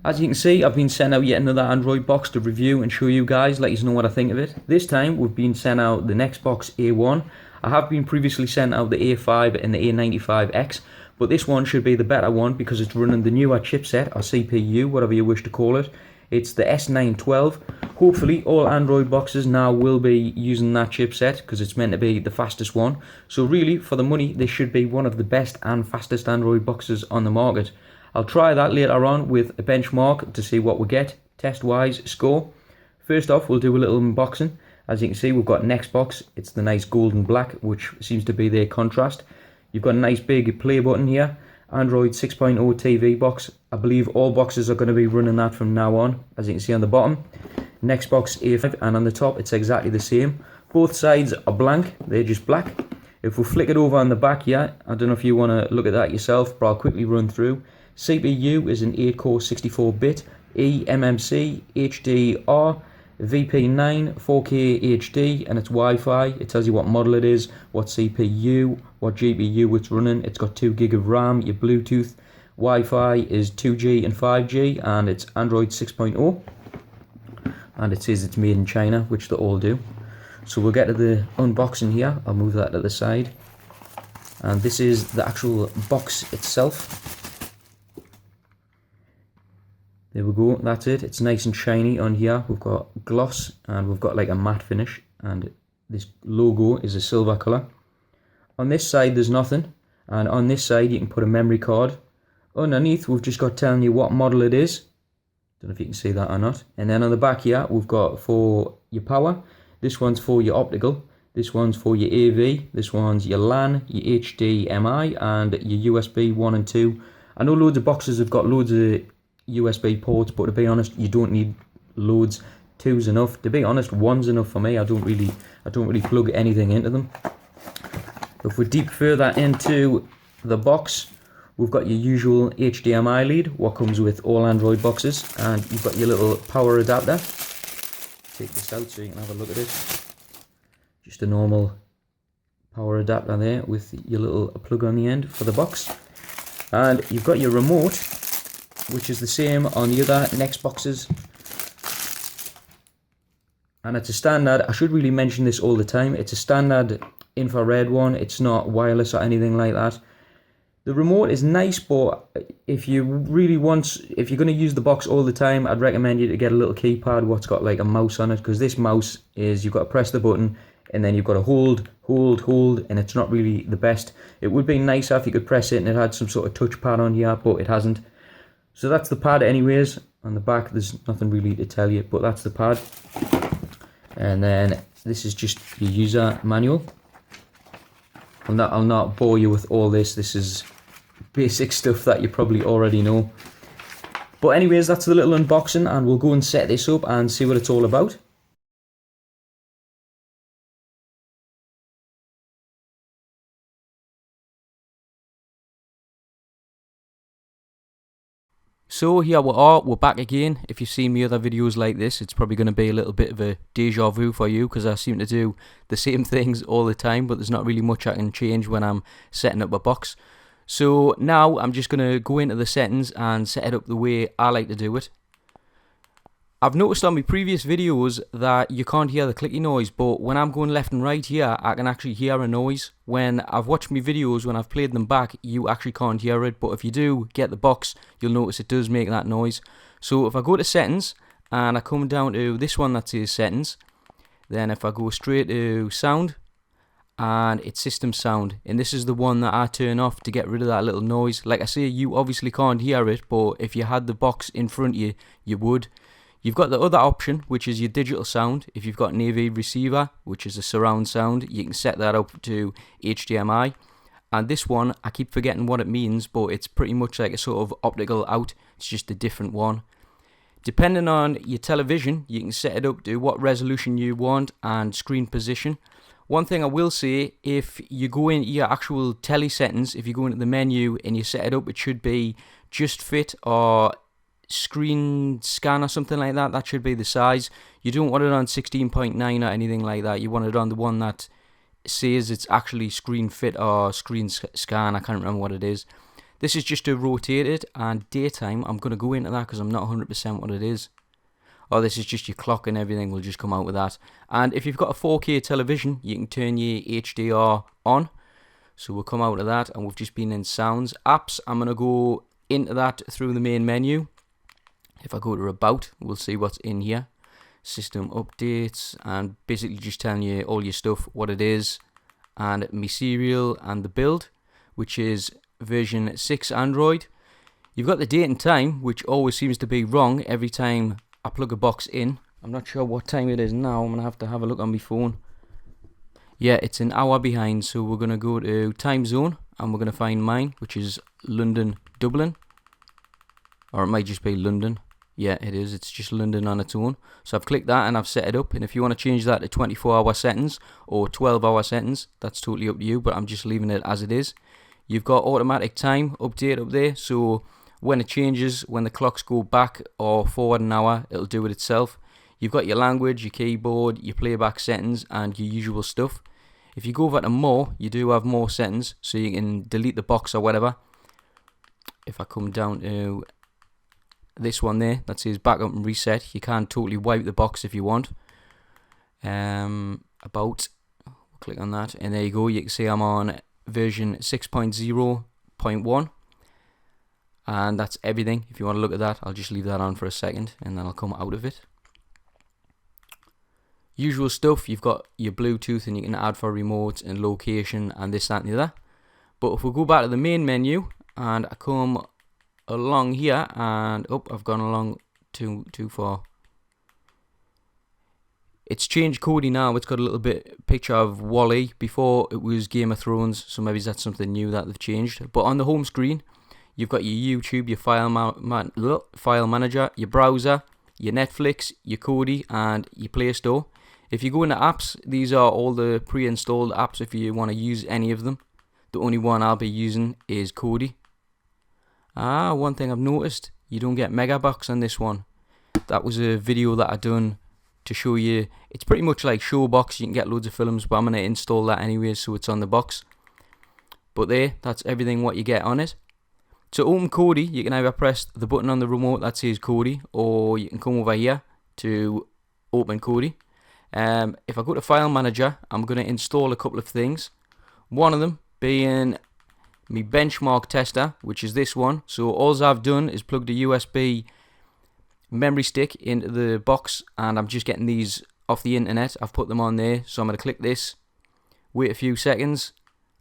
As you can see, I've been sent out yet another Android box to review and show you guys, let you know what I think of it. This time we've been sent out the Nextbox A1. I have been previously sent out the A5 and the A95X, but this one should be the better one because it's running the newer chipset, or CPU, whatever you wish to call it. It's the s912. Hopefully all Android boxes now will be using that chipset because it's meant to be the fastest one. So really, for the money, this should be one of the best and fastest Android boxes on the market. I'll try that later on with a benchmark to see what we get, test-wise, score. First off, we'll do a little unboxing. As you can see, we've got Nextbox. It's the nice golden black, which seems to be their contrast. You've got a nice big play button here. Android 6.0 TV box. I believe all boxes are going to be running that from now on, as you can see on the bottom. Nextbox A5, and on the top, it's exactly the same. Both sides are blank, they're just black. If we flick it over on the back here, I don't know if you want to look at that yourself, but I'll quickly run through. CPU is an 8-core 64-bit, eMMC, HDR, VP9, 4K HD, and it's Wi-Fi. It tells you what model it is, what CPU, what GPU it's running. It's got 2 GB of RAM, your Bluetooth. Wi-Fi is 2G and 5G, and it's Android 6.0. And it says it's made in China, which they all do. So we'll get to the unboxing here. I'll move that to the side. And this is the actual box itself. There we go, that's it. It's nice and shiny on here. We've got gloss and we've got like a matte finish, and this logo is a silver colour. On this side there's nothing, and on this side you can put a memory card. Underneath we've just got telling you what model it is. Don't know if you can see that or not. And then on the back here we've got for your power. This one's for your optical. This one's for your AV. This one's your LAN, your HDMI, and your USB 1 and 2. I know loads of boxes have got loads of USB ports, but to be honest, you don't need loads. 2's enough. To be honest, 1's enough for me. I don't really plug anything into them. If we're deep further into the box, we've got your usual HDMI lead, what comes with all Android boxes, and you've got your little power adapter. Take this out so you can have a look at it. Just a normal power adapter there with your little plug on the end for the box. And you've got your remote, which is the same on the other Nextboxes. And it's a standard, I should really mention this all the time, it's a standard infrared one, it's not wireless or anything like that. The remote is nice, but if you really want, if you're going to use the box all the time, I'd recommend you to get a little keypad what's got like a mouse on it, because this mouse is, you've got to press the button and then you've got to hold, and it's not really the best. It would be nicer if you could press it and it had some sort of touchpad on here, but it hasn't. So that's the pad anyways. On the back there's nothing really to tell you, but that's the pad. And then this is just your user manual. I'll not bore you with all this. This is basic stuff that you probably already know. But anyways, that's the little unboxing, and we'll go and set this up and see what it's all about. So here we are, we're back again. If you've seen me other videos like this, it's probably going to be a little bit of a deja vu for you, because I seem to do the same things all the time, but there's not really much I can change when I'm setting up a box. So now I'm just going to go into the settings and set it up the way I like to do it. I've noticed on my previous videos that you can't hear the clicky noise, but when I'm going left and right here, I can actually hear a noise. When I've watched my videos, when I've played them back, you actually can't hear it, but if you do get the box, you'll notice it does make that noise. So if I go to settings, and I come down to this one that says settings, then if I go straight to sound, and it's system sound, and this is the one that I turn off to get rid of that little noise. Like I say, you obviously can't hear it, but if you had the box in front of you, you would. You've got the other option, which is your digital sound. If you've got an AV receiver, which is a surround sound, you can set that up to HDMI. And this one, I keep forgetting what it means, but it's pretty much like a sort of optical out. It's just a different one. Depending on your television, you can set it up to what resolution you want and screen position. One thing I will say, if you go into your actual telly settings, if you go into the menu and you set it up, it should be just fit or screen scan or something like that. That should be the size. You don't want it on 16.9 or anything like that. You want it on the one that says it's actually screen fit or screen scan. I can't remember what it is. This is just to rotate it, and daytime, I'm going to go into that because I'm not 100% what it is. Oh, this is just your clock and everything will just come out with that. And if you've got a 4K television, you can turn your HDR on. So we'll come out of that, and we've just been in sounds. Apps, I'm going to go into that through the main menu. If I go to About, we'll see what's in here. System updates, and basically just telling you all your stuff, what it is, and my serial and the build, which is version 6 Android. You've got the date and time, which always seems to be wrong every time I plug a box in. I'm not sure what time it is now. I'm going to have a look on my phone. Yeah, it's an hour behind, so we're going to go to time zone, and we're going to find mine, which is London, Dublin. Or it might just be London. Yeah, it is. It's just London on its own. So I've clicked that and I've set it up. And if you want to change that to 24-hour settings or 12-hour settings, that's totally up to you. But I'm just leaving it as it is. You've got automatic time update up there. So when it changes, when the clocks go back or forward an hour, it'll do it itself. You've got your language, your keyboard, your playback settings, and your usual stuff. If you go over to more, you do have more settings. So you can delete the box or whatever. If I come down to this one there that says backup and reset, you can totally wipe the box if you want. About, click on that, and there you go. You can see I'm on version 6.0.1, and that's everything. If you want to look at that, I'll just leave that on for a second and then I'll come out of it. Usual stuff, you've got your Bluetooth, and you can add for remote and location and this, that and the other. But if we go back to the main menu and I come along here, and I've gone along too far. It's changed Kodi now. It's got a little bit picture of Wally. Before it was Game of Thrones, so maybe that's something new that they've changed. But on the home screen, you've got your YouTube, your file manager, your browser, your Netflix, your Kodi, and your Play Store. If you go into apps, these are all the pre-installed apps if you want to use any of them. The only one I'll be using is Kodi. One thing I've noticed, you don't get Megabox on this one. That was a video that I done to show you. It's pretty much like Showbox. You can get loads of films, but I'm going to install that anyway, so it's on the box. But that's everything what you get on it. To open Kodi, you can either press the button on the remote that says Kodi, or you can come over here to open Kodi. If I go to File Manager, I'm going to install a couple of things. One of them being my benchmark tester, which is this one. So all I've done is plugged a USB memory stick into the box, and I'm just getting these off the internet. I've put them on there, so I'm going to click this, wait a few seconds,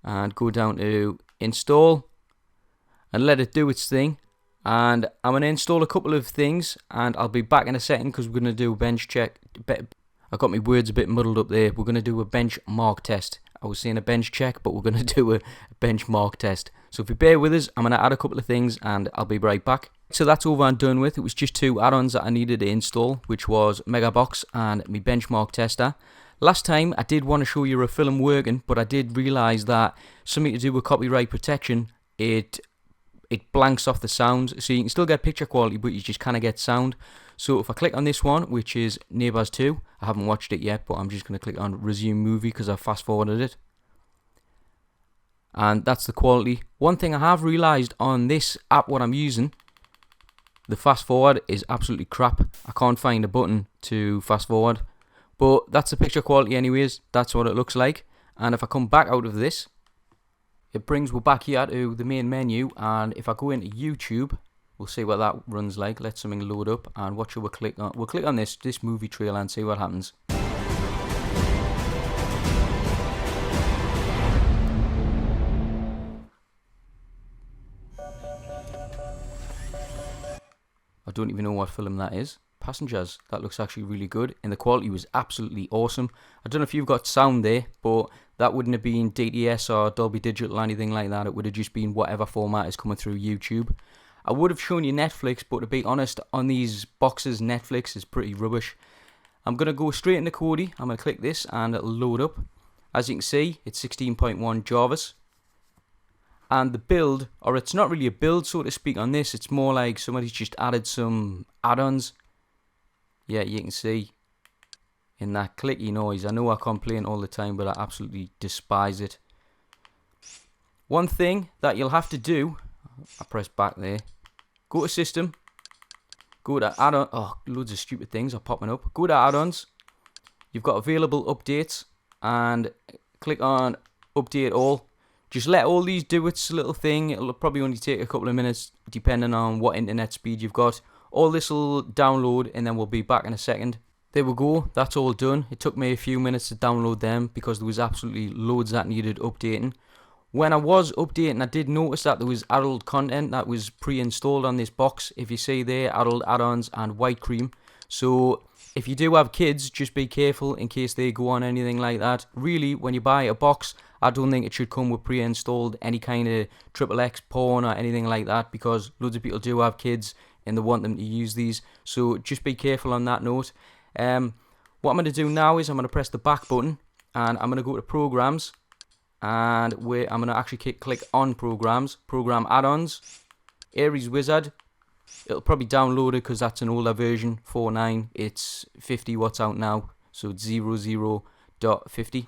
and go down to install and let it do its thing. And I'm going to install a couple of things, and I'll be back in a second because we're going to do a bench check. I got my words a bit muddled up there. We're going to do a benchmark test. I was saying a bench check, but we're going to do a benchmark test. So if you bear with us, I'm going to add a couple of things and I'll be right back. So that's over and done with. It was just 2 add-ons that I needed to install, which was Megabox and my benchmark tester. Last time I did want to show you a film working, but I did realise that something to do with copyright protection, it blanks off the sound. So you can still get picture quality, but you just kind of get sound. So if I click on this one, which is Neighbours 2, I haven't watched it yet, but I'm just going to click on Resume Movie because I've fast forwarded it. And that's the quality. One thing I have realised on this app, what I'm using, the fast forward is absolutely crap. I can't find a button to fast forward. But that's the picture quality anyways. That's what it looks like. And if I come back out of this, it brings me back here to the main menu. And if I go into YouTube, we'll see what that runs like. Let something load up, and what should we click on? We'll click on this movie trailer and see what happens. I don't even know what film that is. Passengers. That looks actually really good, and the quality was absolutely awesome. I don't know if you've got sound there, but that wouldn't have been DTS or Dolby Digital or anything like that. It would have just been whatever format is coming through YouTube. I would have shown you Netflix, but to be honest, on these boxes, Netflix is pretty rubbish. I'm going to go straight into Kodi. I'm going to click this and it'll load up. As you can see, it's 16.1 Jarvis. And the build, or it's not really a build so to speak on this, it's more like somebody's just added some add-ons. Yeah, you can see in that clicky noise. I know I complain all the time, but I absolutely despise it. One thing that you'll have to do, I press back there. Go to system. Go to add-on. Oh, loads of stupid things are popping up. Go to add-ons. You've got available updates and click on update all. Just let all these do its little thing. It'll probably only take a couple of minutes depending on what internet speed you've got. All this will download and then we'll be back in a second. There we go, that's all done. It took me a few minutes to download them because there was absolutely loads that needed updating. When I was updating, I did notice that there was adult content that was pre-installed on this box. If you see there, adult add-ons and white cream. So if you do have kids, just be careful in case they go on anything like that. Really, when you buy a box, I don't think it should come with pre-installed any kind of XXX porn or anything like that, because loads of people do have kids and they want them to use these. So just be careful on that note. What I'm going to do now is I'm going to press the back button and I'm going to go to programs, and I'm going to actually click on programs, program add-ons, Aries Wizard. It'll probably download it because that's an older version, 4.9. It's 50 what's out now, so it's 00.50.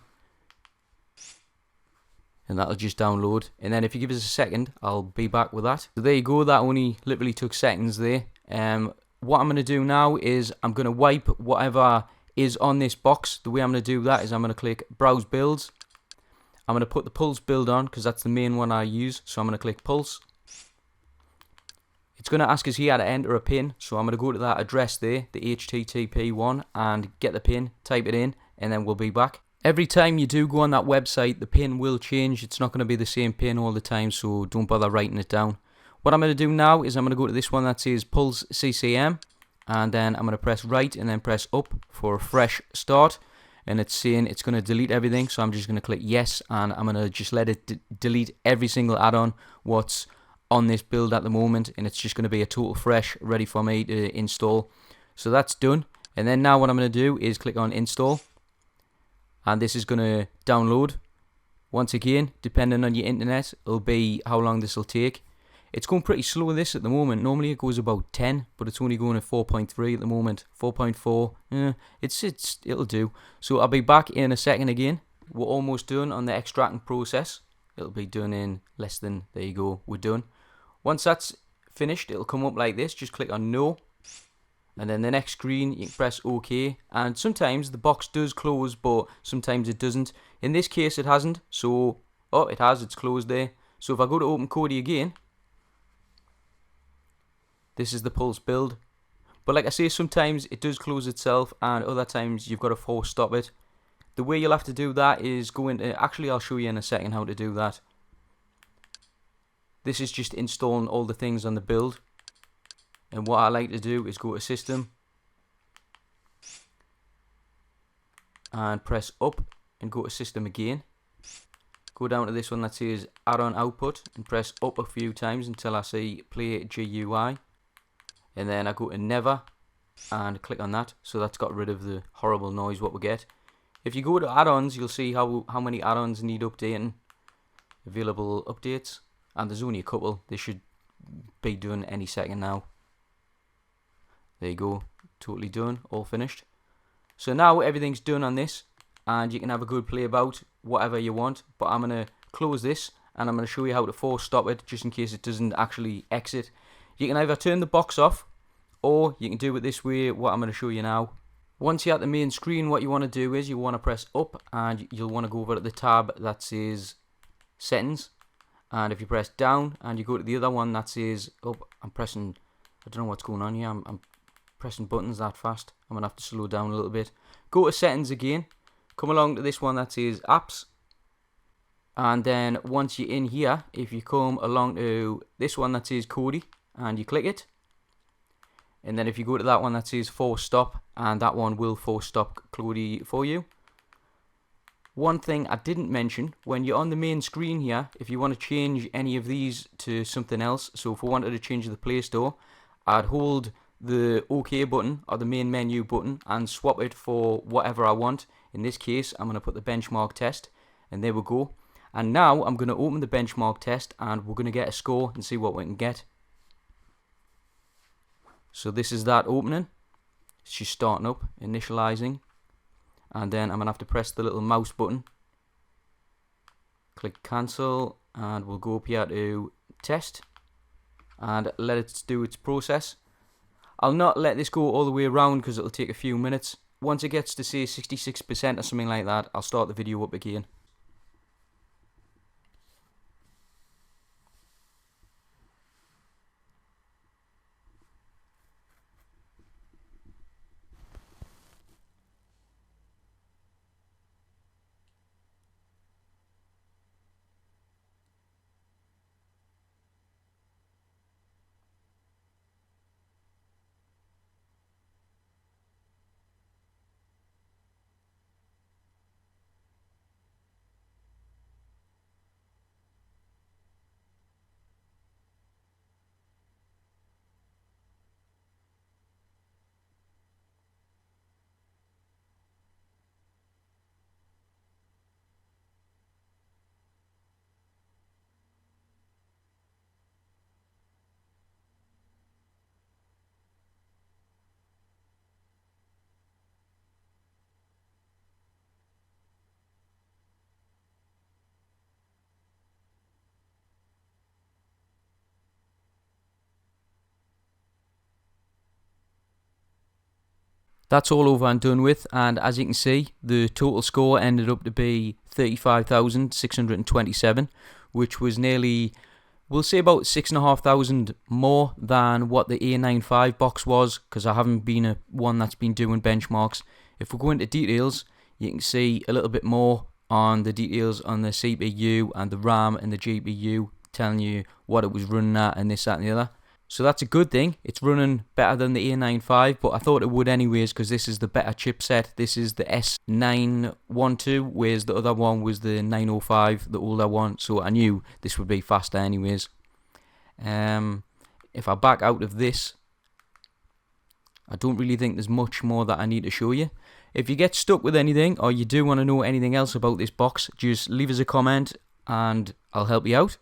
And that'll just download. And then if you give us a second, I'll be back with that. So there you go, that only literally took seconds there. What I'm going to do now is I'm going to wipe whatever is on this box. The way I'm going to do that is I'm going to click Browse Builds. I'm going to put the Pulse build on because that's the main one I use. So I'm going to click Pulse. It's going to ask us here to enter a pin. So I'm going to go to that address there, the HTTP one, and get the pin, type it in, and then we'll be back. Every time you do go on that website, the pin will change. It's not going to be the same pin all the time, so don't bother writing it down. What I'm going to do now is I'm going to go to this one that says Pulse CCM, and then I'm going to press right and then press up for a fresh start. And it's saying it's going to delete everything, so I'm just going to click yes, and I'm going to just let it delete every single add-on what's on this build at the moment, and it's just going to be a total fresh, ready for me to install. So that's done, and then now what I'm going to do is click on install, and this is going to download. Once again, depending on your internet, it'll be how long this will take. It's going pretty slow this at the moment. Normally it goes about 10, but it's only going at 4.3 at the moment. 4.4, it'll do. So I'll be back in a second again. We're almost done on the extracting process. It'll be done in less than, there you go, we're done. Once that's finished, it'll come up like this. Just click on no. And then the next screen, you can press OK. And sometimes the box does close, but sometimes it doesn't. In this case, it hasn't. So, oh, it has, it's closed there. So if I go to open Kodi again, this is the Pulse build. But like I say, sometimes it does close itself, and other times you've got to force stop it. The way you'll have to do that is go into, actually I'll show you in a second how to do that. This is just installing all the things on the build. And what I like to do is go to System and press up and go to System again. Go down to this one that says Add-on Output and press up a few times until I see Play GUI. And then I go to Never and click on that. So that's got rid of the horrible noise what we get. If you go to add-ons, you'll see how many add-ons need updating. Available updates. And there's only a couple. They should be done any second now. There you go. Totally done. All finished. So now everything's done on this. And you can have a good play about whatever you want. But I'm going to close this. And I'm going to show you how to force stop it. Just in case it doesn't actually exit. You can either turn the box off. Or you can do it this way. What I'm going to show you now. Once you're at the main screen, what you want to do is you want to press up. And you'll want to go over to the tab that says Settings. And if you press down and you go to the other one that says up, I'm pressing, I don't know what's going on here, I'm pressing buttons that fast. I'm going to have to slow down a little bit. Go to settings again, come along to this one that says apps, and then once you're in here, if you come along to this one that says Kodi and you click it, and then if you go to that one that says force stop, and that one will force stop Kodi for you. One thing I didn't mention, when you're on the main screen here, if you want to change any of these to something else, so if we wanted to change the Play Store, I'd hold the OK button or the main menu button and swap it for whatever I want. In this case, I'm going to put the benchmark test, and there we go. And now I'm going to open the benchmark test and we're going to get a score and see what we can get. So this is that opening. It's just starting up, initializing. And then I'm going to have to press the little mouse button. Click cancel and we'll go up here to test. and let it do its process. I'll not let this go all the way around because it'll take a few minutes. Once it gets to say 66% or something like that, I'll start the video up again. That's all over and done with, and as you can see, the total score ended up to be 35,627, which was nearly, we'll say about 6,500 more than what the A95 box was, because I haven't been one that's been doing benchmarks. If we go into details, you can see a little bit more on the details on the CPU and the RAM and the GPU, telling you what it was running at and this, that and the other. So that's a good thing. It's running better than the A95, but I thought it would anyways because this is the better chipset. This is the s912, whereas the other one was the 905, the older one. So I knew this would be faster anyways. If I back out of this, I don't really think there's much more that I need to show you. If you get stuck with anything or you do want to know anything else about this box, just leave us a comment and I'll help you out.